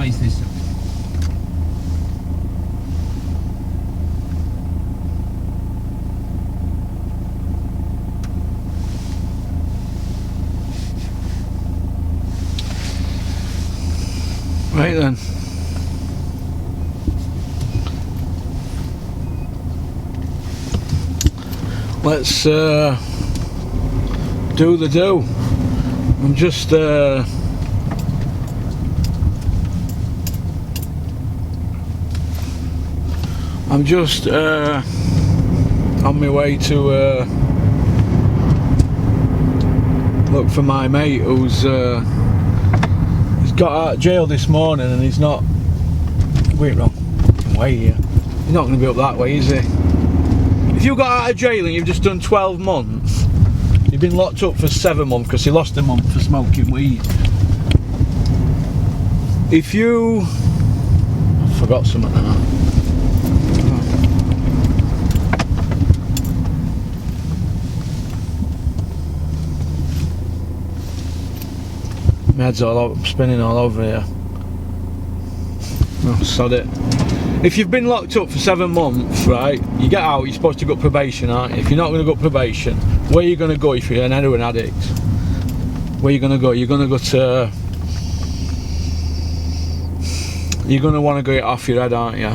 slice this up. Right then. Let's do the do. I'm just on my way to look for my mate who's he's got out of jail this morning and he's not wait wrong way here. He's not going to be up that way, is he? If you got out of jail and you've just done 12 months, you've been locked up for 7 months because you lost a month for smoking weed. If you... I forgot something now. My head's all over, spinning all over here. Oh, sod it. If you've been locked up for 7 months, right, you get out, you're supposed to go probation, aren't you? If you're not going to go probation, where are you going to go if you're an heroin addict? Where are you going to go? You're going to go to... You're going to want to get it off your head, aren't you?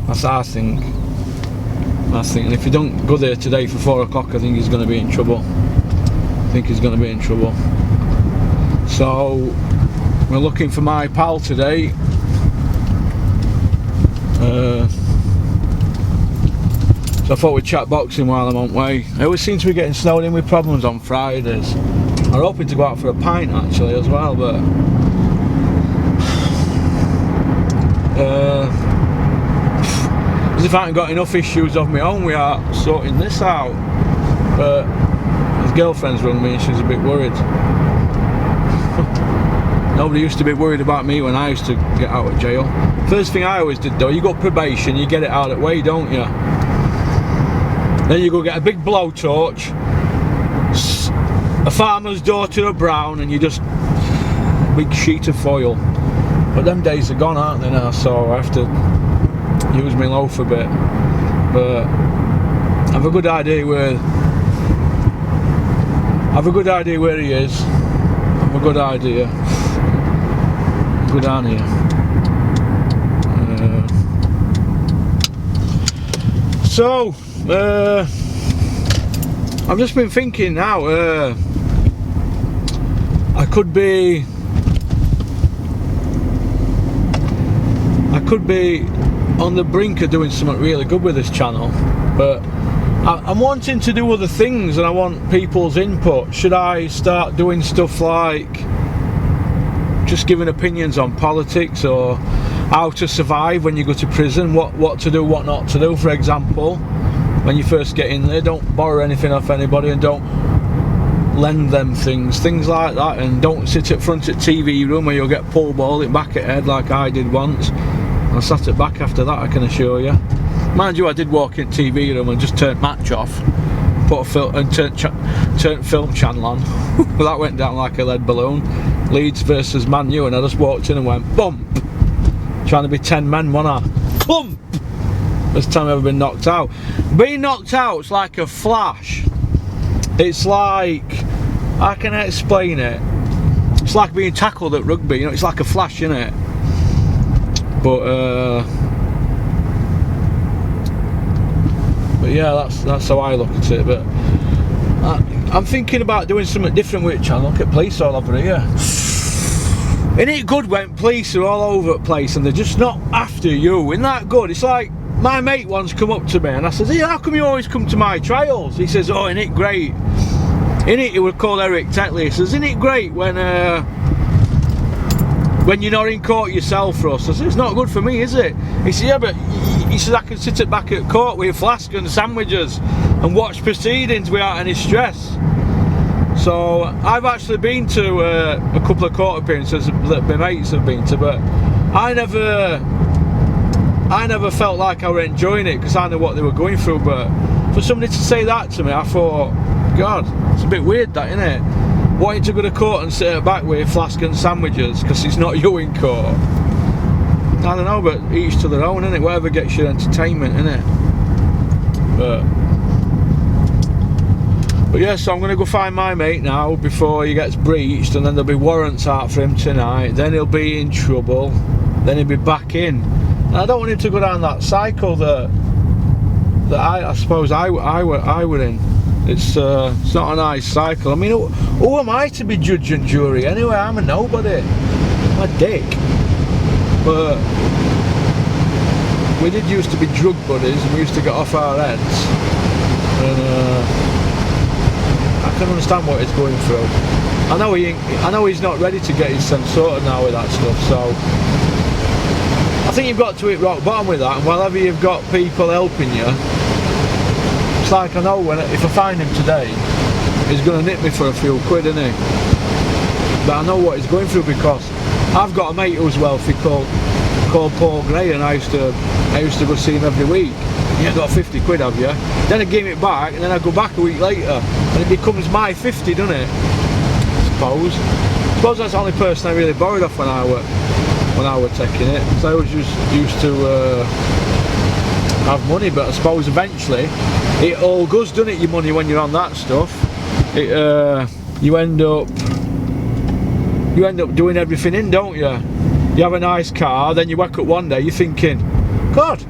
That's what I think. And if you don't go there today for 4 o'clock, I think he's going to be in trouble. I think he's going to be in trouble. So, we're looking for my pal today. So I thought we'd chat boxing while I'm on way. I always seem to be getting snowed in with problems on Fridays. I'm hoping to go out for a pint actually as well, but as if I haven't got enough issues of my own without sorting this out. But his girlfriend's rung me and she's a bit worried. Nobody used to be worried about me when I used to get out of jail. First thing I always did though, you go probation, you get it out of the way, don't you? Then you go get a big blowtorch, a farmer's daughter of brown, and you just big sheet of foil. But them days are gone, aren't they now? So I have to use my loaf a bit. But I've a good idea where he is. I've a good idea. Good on here. So I've just been thinking now. I could be on the brink of doing something really good with this channel, but I'm wanting to do other things, and I want people's input. Should I start doing stuff like just giving opinions on politics, or how to survive when you go to prison, what to do, what not to do? For example, when you first get in there, don't borrow anything off anybody, and don't lend them things like that, and don't sit at front at TV room where you'll get pulled ball in back at head like I did once. I sat at back after that, I can assure you. Mind you, I did walk in TV room and just turned match off, put a film and turned film channel on. That went down like a lead balloon. Leeds versus Man U, and I just walked in and went bump. Trying to be 10 men, wasn't I? Clump! First time I've ever been knocked out. Being knocked out's like a flash. It's like, how can I explain it? It's like being tackled at rugby, you know, it's like a flash, isn't it? But yeah, that's how I look at it. But I'm thinking about doing something different with it, channel. Look at police all over here. Isn't it good when police are all over the place and they're just not after you? Isn't that good? It's like, my mate once come up to me and I says, hey, how come you always come to my trials? He says, oh, isn't it great? He would call Eric Tetley. He says, isn't it great when you're not in court yourself for us? I says, it's not good for me, is it? He said, yeah, but he says, I can sit at back at court with a flask and sandwiches and watch proceedings without any stress. So I've actually been to a couple of court appearances that my mates have been to, but I never felt like I were enjoying it because I know what they were going through. But for somebody to say that to me, I thought, God, it's a bit weird, that, isn't it? Wanting to go to court and sit at back with a flask and sandwiches because it's not you in court. I don't know, but each to their own, innit? Whatever gets your entertainment, innit? But yeah, so I'm going to go find my mate now before he gets breached, and then there'll be warrants out for him tonight. Then he'll be in trouble. Then he'll be back in. And I don't want him to go down that cycle that I suppose I were in. It's not a nice cycle. I mean, who am I to be judge and jury? Anyway, I'm a nobody. I'm a dick. But we did used to be drug buddies, and we used to get off our heads. And I can understand what he's going through. I know he's not ready to get his sense sorted now with that stuff. So I think you've got to hit rock bottom with that. And whenever you've got people helping you, it's like I know if I find him today, he's going to nip me for a few quid, isn't he? But I know what he's going through because I've got a mate who's wealthy called Paul Gray, and I used to go see him every week. You ain't got 50 quid, have you? Then I give it back, and then I go back a week later, and it becomes my 50, doesn't it? I suppose that's the only person I really borrowed off when I were taking it. So I was just used to have money, but I suppose eventually it all goes, doesn't it? Your money when you're on that stuff. You end up doing everything in, don't you? You have a nice car, then you wake up one day, you're thinking, God,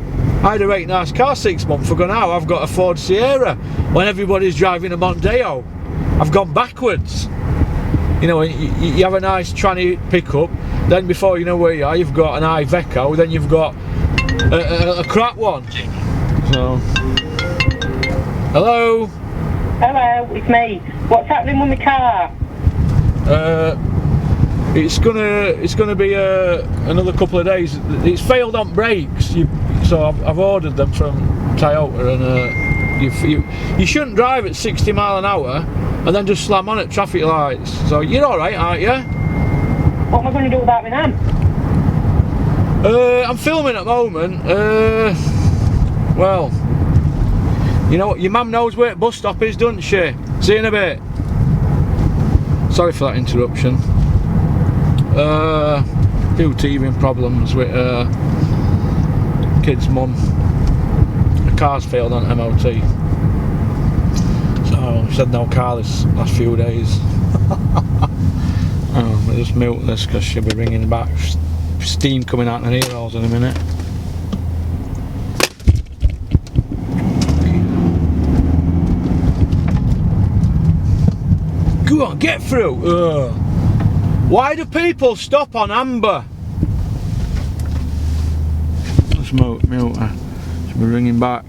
I had a right nice car 6 months ago now, I've got a Ford Sierra, when everybody's driving a Mondeo. I've gone backwards. You know, you have a nice tranny pickup, then before you know where you are, you've got an Iveco, then you've got a crap one. So, hello? Hello, it's me. What's happening with my car? It's gonna be another couple of days. It's failed on brakes, so I've ordered them from Toyota, and you shouldn't drive at 60 mile an hour and then just slam on at traffic lights. So you're all right, aren't you? What am I going to do about my nan? I'm filming at the moment. Well, you know what? Your mum knows where the bus stop is, doesn't she? See you in a bit. Sorry for that interruption. Few teething problems with kid's mum. The car's failed on MOT, so she had no car this last few days. I'll just mute this because she'll be ringing back. Steam coming out of her ear holes in a minute. Go on, get through. Why do people stop on amber? Let's mute her. She'll be ringing back.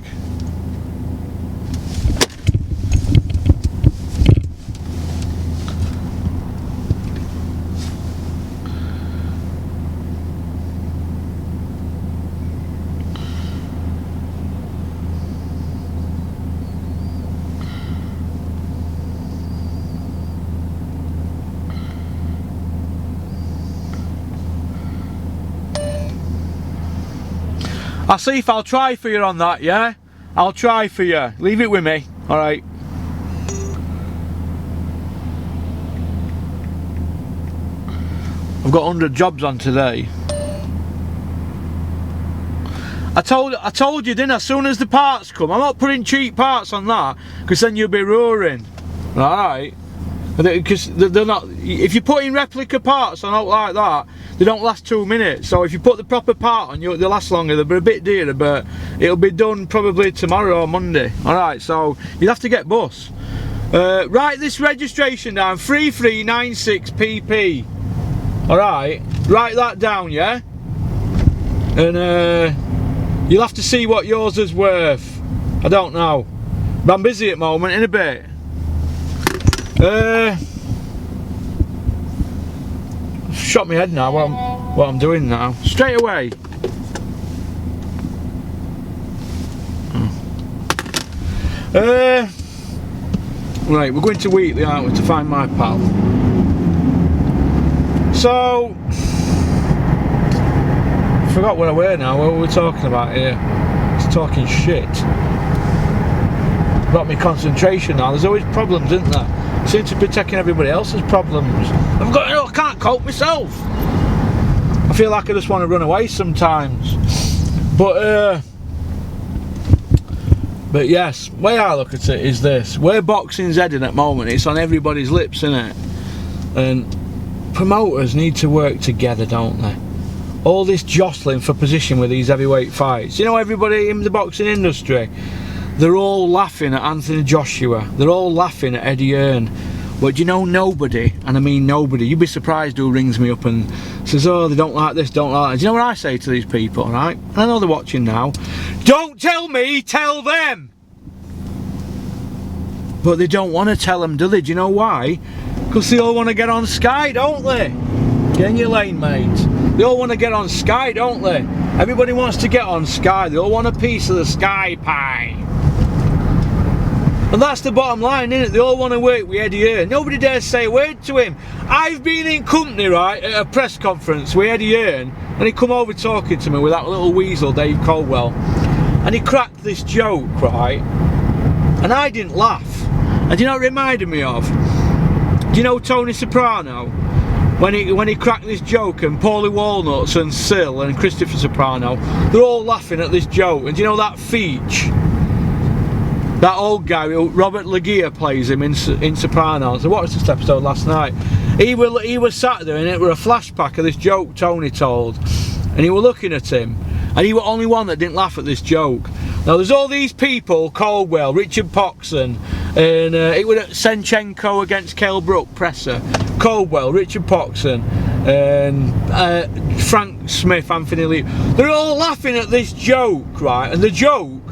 I'll see if I'll try for you on that, yeah? I'll try for you. Leave it with me, alright? I've got 100 jobs on today. I told you, didn't I? As soon as the parts come, I'm not putting cheap parts on that, because then you'll be roaring. Alright? Because they're not. If you put in replica parts on out like that, they don't last 2 minutes. So if you put the proper part on, they'll last longer. They'll be a bit dearer, but it'll be done probably tomorrow or Monday. All right, so you'll have to get bus. Write this registration down: 3396 PP. All right, write that down, yeah. And you'll have to see what yours is worth. I don't know, but I'm busy at the moment. In a bit. Shot my head now. What I'm doing now. Straight away. Right, we're going to Wheatley, aren't we, to find my pal. So, I forgot where I were now. What were we talking about here? It's talking shit. Got me concentration now. There's always problems, isn't there? I seem to be taking everybody else's problems. I can't cope myself. I feel like I just want to run away sometimes. But yes, the way I look at it is this: where boxing's heading at the moment, it's on everybody's lips, isn't it? And promoters need to work together, don't they? All this jostling for position with these heavyweight fights. You know, everybody in the boxing industry, they're all laughing at Anthony Joshua. They're all laughing at Eddie Hearn. But you know, nobody, and I mean nobody, you'd be surprised who rings me up and says, oh, they don't like this, don't like that. Do you know what I say to these people, right? And I know they're watching now. Don't tell me, tell them! But they don't want to tell them, do they? Do you know why? Because they all want to get on Sky, don't they? Get in your lane, mate. They all want to get on Sky, don't they? Everybody wants to get on Sky. They all want a piece of the Sky pie. And that's the bottom line, isn't it? They all want to work with Eddie Hearn. Nobody dares say a word to him. I've been in company, right, at a press conference with Eddie Hearn, and he come over talking to me with that little weasel, Dave Caldwell. And he cracked this joke, right? And I didn't laugh. And do you know what it reminded me of? Do you know Tony Soprano? When he cracked this joke, and Paulie Walnuts and Sil and Christopher Soprano, they're all laughing at this joke. And do you know that Feech? That old guy, Robert Laggia plays him in Sopranos. I watched this episode last night. He was sat there, and it were a flashback of this joke Tony told. And he were looking at him. And he was the only one that didn't laugh at this joke. Now there's all these people, Caldwell, Richard Poxon, and it was Senchenko against Cale Brook presser. Caldwell, Richard Poxon, and Frank Smith, Anthony Lee. They're all laughing at this joke, right? And the joke,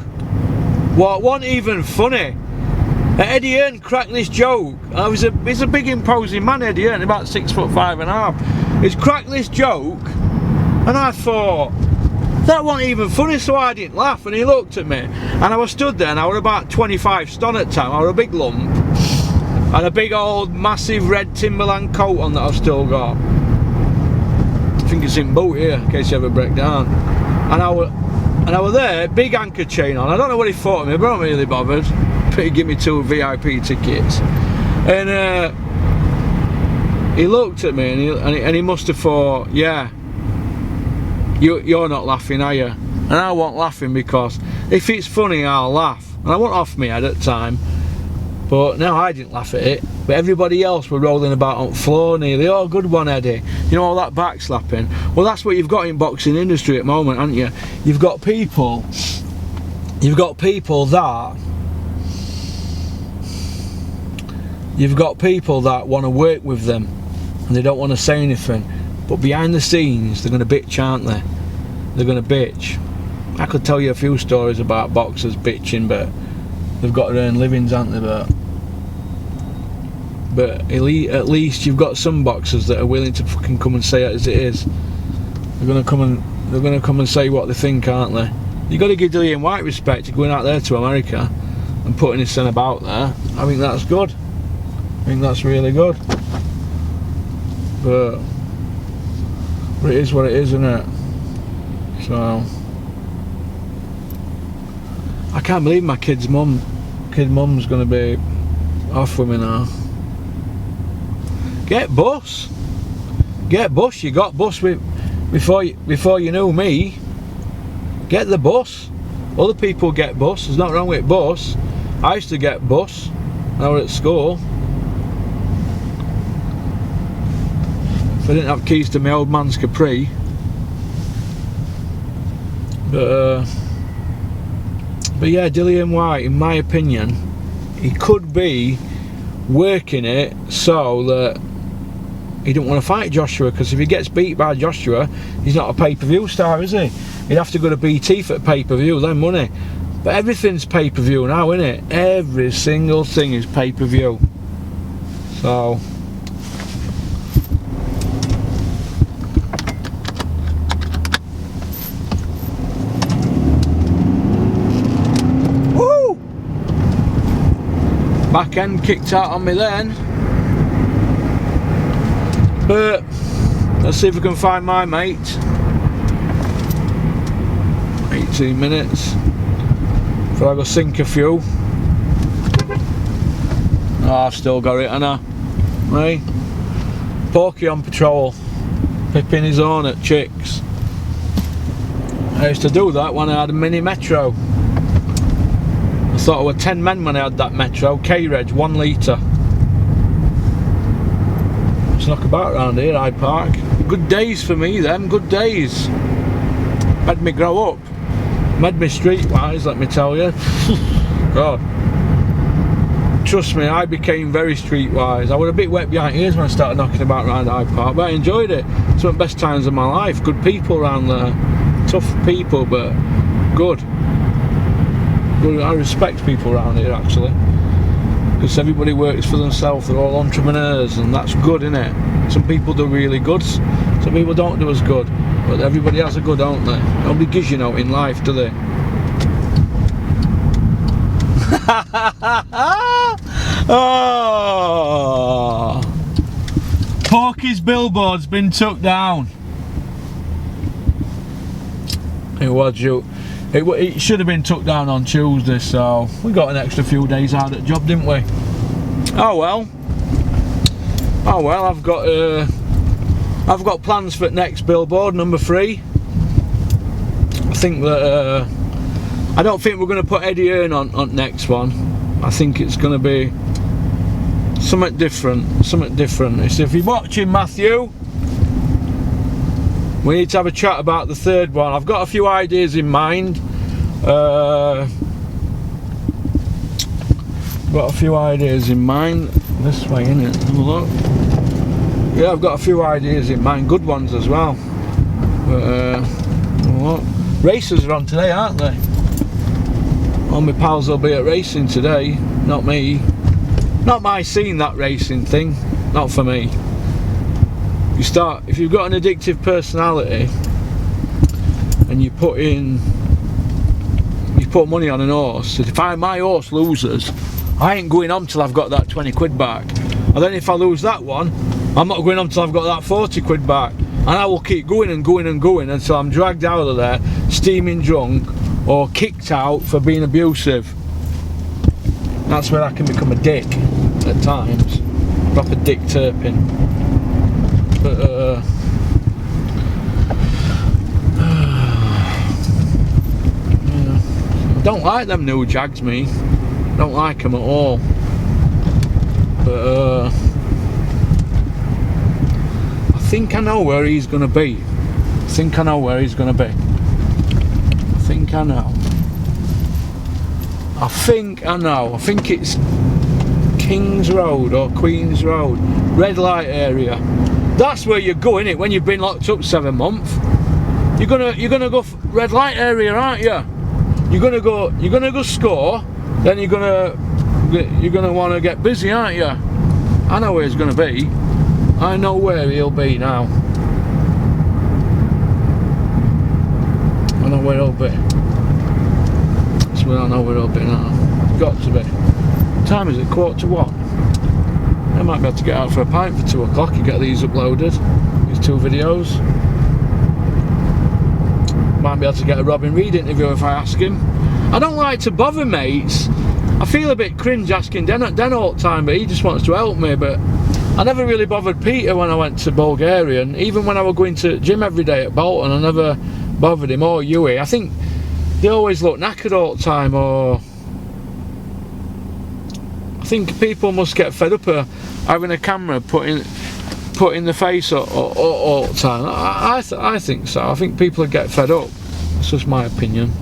wasn't even funny. Eddie Hearn cracked this joke. He's a big imposing man, Eddie Hearn, about 6'5½". He's cracked this joke, and I thought, that wasn't even funny, so I didn't laugh. And he looked at me, and I was stood there, and I was about 25 stone at the time. I was a big lump, and a big old massive red Timberland coat on that I've still got. I think it's in boot here, in case you ever break down. And I was there, big anchor chain on. I don't know what he thought of me, but I'm not really bothered. But he gave me 2 VIP tickets. And he looked at me, and he must have thought, yeah, you're not laughing, are you? And I wasn't laughing, because if it's funny, I'll laugh. And I wasn't off my head at the time, but no, I didn't laugh at it. But everybody else were rolling about on the floor nearly. Oh, good one, Eddie. You know, all that backslapping. Well, that's what you've got in boxing industry at the moment, haven't you? You've got people that want to work with them, and they don't want to say anything. But behind the scenes, they're going to bitch, aren't they? They're going to bitch. I could tell you a few stories about boxers bitching, but they've got to earn livings, haven't they? But at least you've got some boxers that are willing to fucking come and say it as it is. They're going to come and say what they think, aren't they? You've got to give Dillian White respect to going out there to America and putting his son about there. I think that's good. I think that's really good. But it is what it is, isn't it? So I can't believe my kid's mum's gonna be off with me now. Get bus. You got bus before you knew me. Get the bus. Other people get bus. There's nothing wrong with bus. I used to get bus when I was at school. If I didn't have keys to my old man's Capri. But yeah, Dillian White, in my opinion, he could be working it so that he don't want to fight Joshua, because if he gets beat by Joshua, he's not a pay-per-view star, is he? He'd have to go to BT for pay-per-view, then money. But everything's pay-per-view now, isn't it? Every single thing is pay-per-view. So back end kicked out on me then. But let's see if we can find my mate. 18 minutes. Before I go sink a few. Oh, I've still got it, haven't I? Hey? Porky on patrol. pipping his own at chicks. I used to do that when I had a mini Metro. I thought I were 10 men when I had that Metro, K-Reg, 1 litre. Just knock about around here, Hyde Park. Good days for me them, good days. Made me grow up. Made me streetwise, let me tell you. God. Trust me, I became very streetwise. I was a bit wet behind ears when I started knocking about around Hyde Park, but I enjoyed it. Some of the best times of my life. Good people around there. Tough people, but good. I respect people around here, actually. Because everybody works for themselves, they're all entrepreneurs, and that's good, isn't it? Some people do really good, some people don't do as good. But everybody has a good, don't they? Nobody gives you no in life, do they? Oh, Porky's billboard's been took down. It should have been took down on Tuesday, so we got an extra few days out at job, didn't we? Oh well. I've got plans for next billboard, number 3. I think that I don't think we're going to put Eddie Hearn on next one. I think it's going to be something different. So if you're watching, Matthew, we need to have a chat about the 3rd one. I've got a few ideas in mind. This way, innit? Have a look. Yeah, I've got a few ideas in mind. Good ones as well. But, look. Racers are on today, aren't they? All my pals will be at racing today. Not me. Not my scene, that racing thing. Not for me. If you've got an addictive personality and you put money on an horse, if my horse loses, I ain't going on till I've got that 20 quid back. And then if I lose that one, I'm not going on till I've got that 40 quid back. And I will keep going and going and going until I'm dragged out of there, steaming drunk, or kicked out for being abusive. That's where I can become a dick at times. Proper Dick Turpin. But yeah. Don't like them new Jags, me. Don't like them at all. But I think I know where he's gonna be. I think I know. I think it's King's Road or Queen's Road, red light area. That's where you go, innit? When you've been locked up 7 months, you're gonna go red light area, aren't you? You're gonna go score. Then you're gonna want to get busy, aren't you? I know where he's gonna be. I know where he'll be now. I know where he'll be. That's where I know where he'll be now. Got to be. What time is it? 1:45. I might be able to get out for a pint for 2 o'clock and get these uploaded. These 2 videos. Might be able to get a Robin Reid interview if I ask him. I don't like to bother mates. I feel a bit cringe asking Den all the time, but he just wants to help me. But I never really bothered Peter when I went to Bulgaria, and even when I was going to gym every day at Bolton, I never bothered him or Huey. I think they always look knackered all the time, or I think people must get fed up of having a camera put in the face all the time. I think so. I think people would get fed up. That's just my opinion.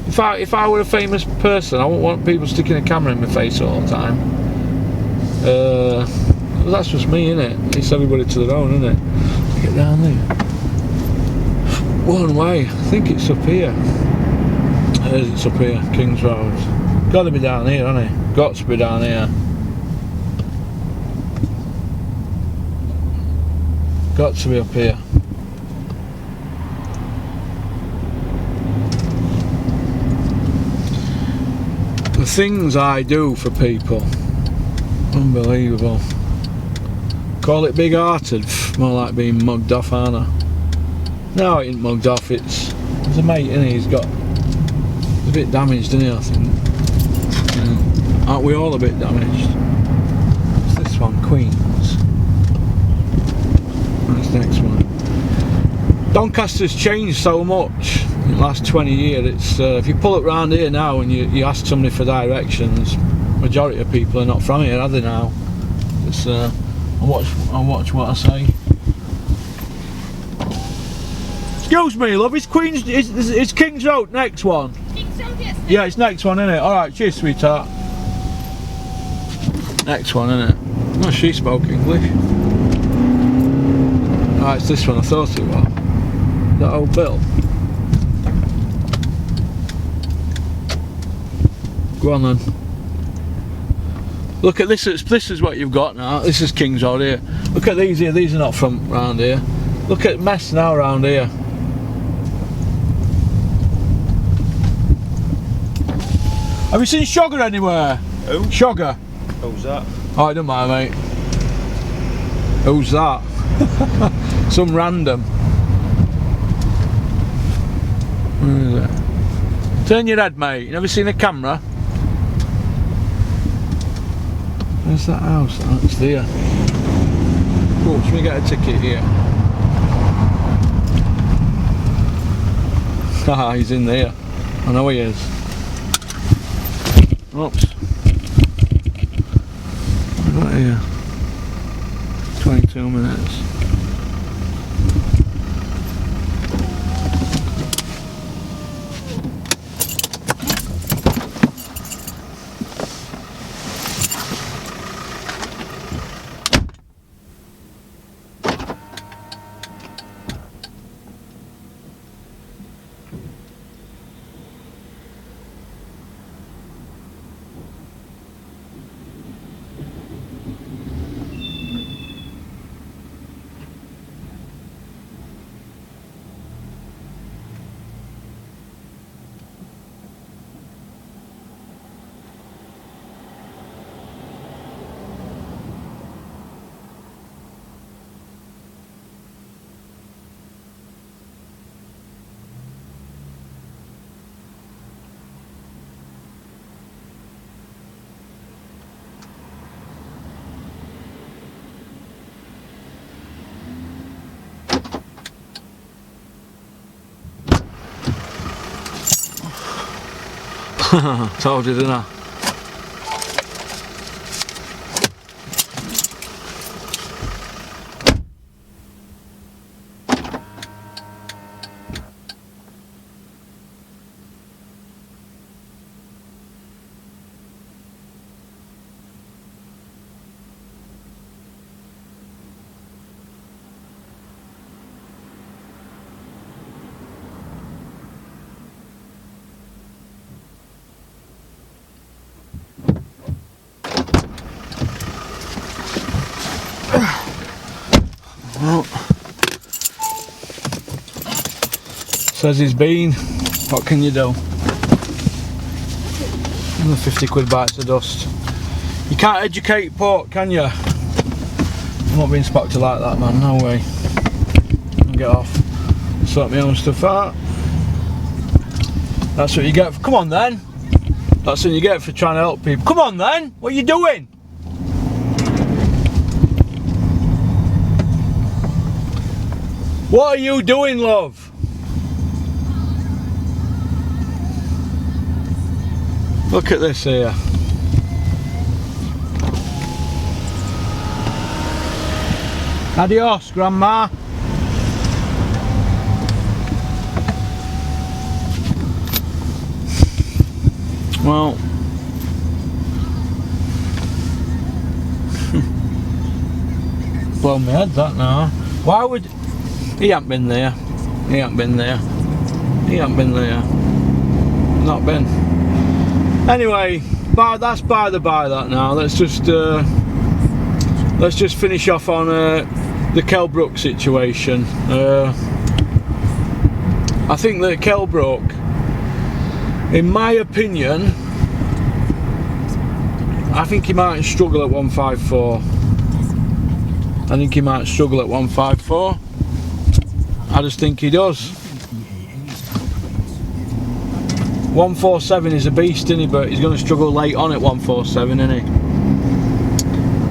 If I were a famous person, I wouldn't want people sticking a camera in my face all the time. That's just me, innit? It's everybody to their own, innit? Get down there. One way. I think it's up here. It's up here, King's Road. Got to be down here, hasn't it? Got to be down here. Got to be up here. The things I do for people, unbelievable. Call it big-hearted, more like being mugged off, aren't I? No, it ain't mugged off. There's a mate, innit? He's a bit damaged, isn't he? I think. Yeah. Aren't we all a bit damaged? What's this one? Queens. What's the next one? Doncaster's changed so much in the last 20 years. It's if you pull it round here now and you ask somebody for directions, majority of people are not from here, are they now? It's I'll watch what I say. Excuse me, love. Is King's Road next one? King's Road, yes. Yeah, it's next one, isn't it? All right, cheers, sweetheart. Next one, isn't it? Oh, she spoke English. Oh, it's this one. I thought it was. That old Bill. Go on then. Look at this. This is what you've got now. This is King's Road here. Look at these here. These are not from round here. Look at mess now round here. Have you seen Sugar anywhere? Who? Sugar. Who's that? Oh, I don't mind, mate. Who's that? Some random. Where is it? Turn your head, mate. You never seen a camera? Where's that house? Oh, it's there. Oh, should we get a ticket here? Haha, he's in there. I know he is. Oops. What have I got here? 22 minutes. Told you, didn't I? Well, says he's been. What can you do? Another 50 quid bites of dust. You can't educate pork, can you? I'm not being spocked like that, man. No way. I'll get off. Sort my own stuff out. That's what you get. Come on then. That's what you get for trying to help people. Come on then. What are you doing? What are you doing, love? Look at this here. Adios, Grandma. Well, blown my head that now. Why would... He ain't been there. He ain't been there. He ain't been there. Not been. Anyway, that's by the by that now. Let's just finish off on the Kelbrook situation. I think that Kelbrook, in my opinion, I think he might struggle at 154. I think he might struggle at 154. I just think he does. 147 is a beast, isn't he? But he's going to struggle late on at 147, isn't he?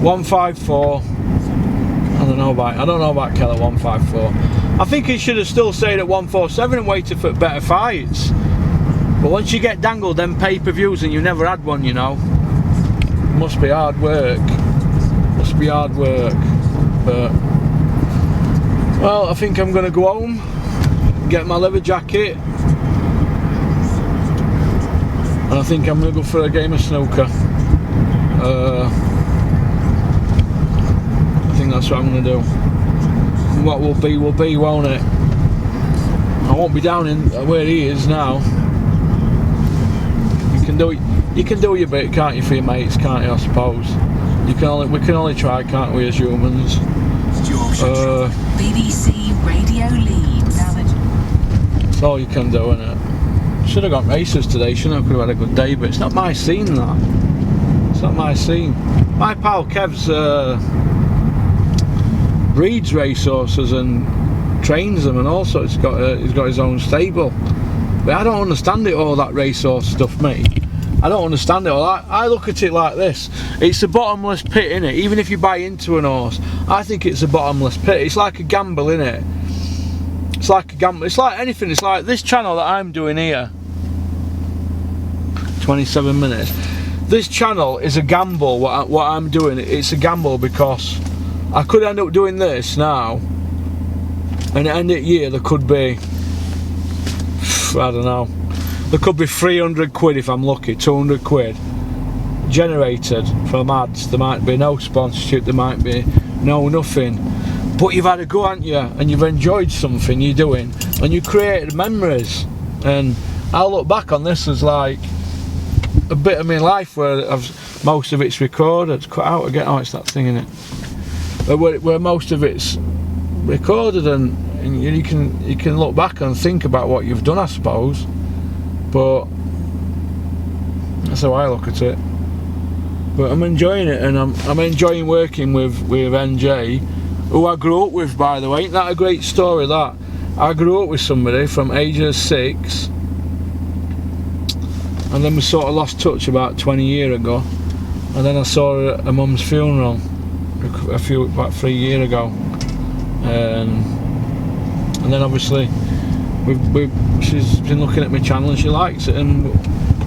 154. I don't know about Kel at 154. I think he should have still stayed at 147 and waited for better fights. But once you get dangled them pay-per-views and you never had one, you know, must be hard work. Must be hard work. But well, I think I'm gonna go home, get my leather jacket, and I think I'm gonna go for a game of snooker. I think that's what I'm gonna do. And what will be, won't it? I won't be down in where he is now. You can do your bit, can't you, for your mates, can't you? I suppose. We can only try, can't we, as humans? BBC Radio Leeds. That's all you can do, innit? Should have got races today, shouldn't I? Could have had a good day, but it's not my scene, that. It's not my scene. My pal Kev's breeds racehorses and trains them, and also he's got his own stable. But I don't understand it all, that racehorse stuff, mate. I don't understand it all. I look at it like this. It's a bottomless pit, innit? Even if you buy into an horse, I think it's a bottomless pit. It's like a gamble, innit? It's like a gamble. It's like anything. It's like this channel that I'm doing here. 27 minutes. This channel is a gamble. What I'm doing, it's a gamble, because I could end up doing this now, and at the end of the year there could be, I don't know, there could be 300 quid if I'm lucky, 200 quid generated from ads. There might be no sponsorship, there might be no nothing, but you've had a go, haven't you, and you've enjoyed something you're doing, and you created memories. And I'll look back on this as like a bit of my life where most of it's recorded. It's cut out again. Oh, it's that thing, innit? Where most of it's recorded, and you can look back and think about what you've done, I suppose. But that's how I look at it. But I'm enjoying it, and I'm enjoying working with NJ, who I grew up with, by the way. Ain't that a great story, that? I grew up with somebody from ages 6, and then we sort of lost touch about 20 years ago, and then I saw her at her mum's funeral about 3 years ago, and then obviously she's been looking at my channel and she likes it, and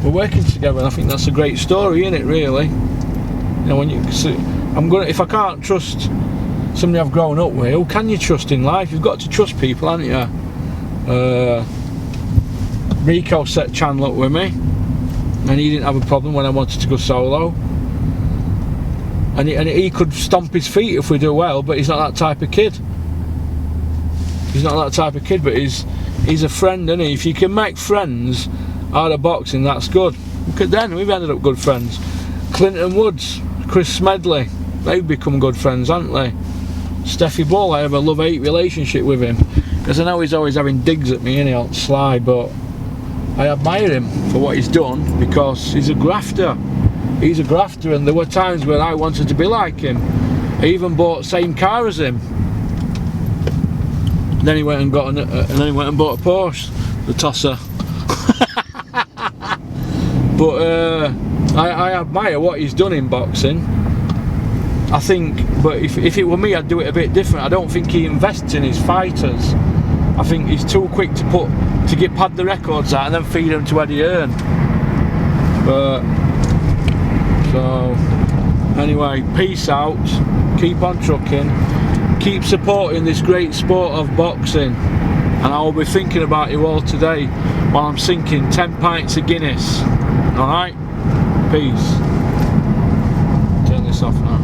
we're working together, and I think that's a great story, isn't it, really? You know, when you see, if I can't trust somebody I've grown up with, who can you trust in life? You've got to trust people, haven't you? Rico set channel up with me, and he didn't have a problem when I wanted to go solo, and he could stomp his feet if we do well, but he's not that type of kid. He's not that type of kid, but he's a friend, isn't he? If you can make friends out of boxing, that's good. Look at then, we've ended up good friends. Clinton Woods, Chris Smedley, they've become good friends, haven't they? Steffi Ball, I have a love-hate relationship with him, because I know he's always having digs at me, innit, on Sly, but I admire him for what he's done, because he's a grafter. He's a grafter, and there were times where I wanted to be like him. I even bought the same car as him. And then he went and bought a Porsche, the Tosser. But I admire what he's done in boxing. I think, but if it were me, I'd do it a bit different. I don't think he invests in his fighters. I think he's too quick to pad the records out and then feed them to Eddie Hearn. But so anyway, peace out. Keep on trucking. Keep supporting this great sport of boxing, and I will be thinking about you all today while I'm sinking 10 pints of Guinness. Alright? Peace. Turn this off now.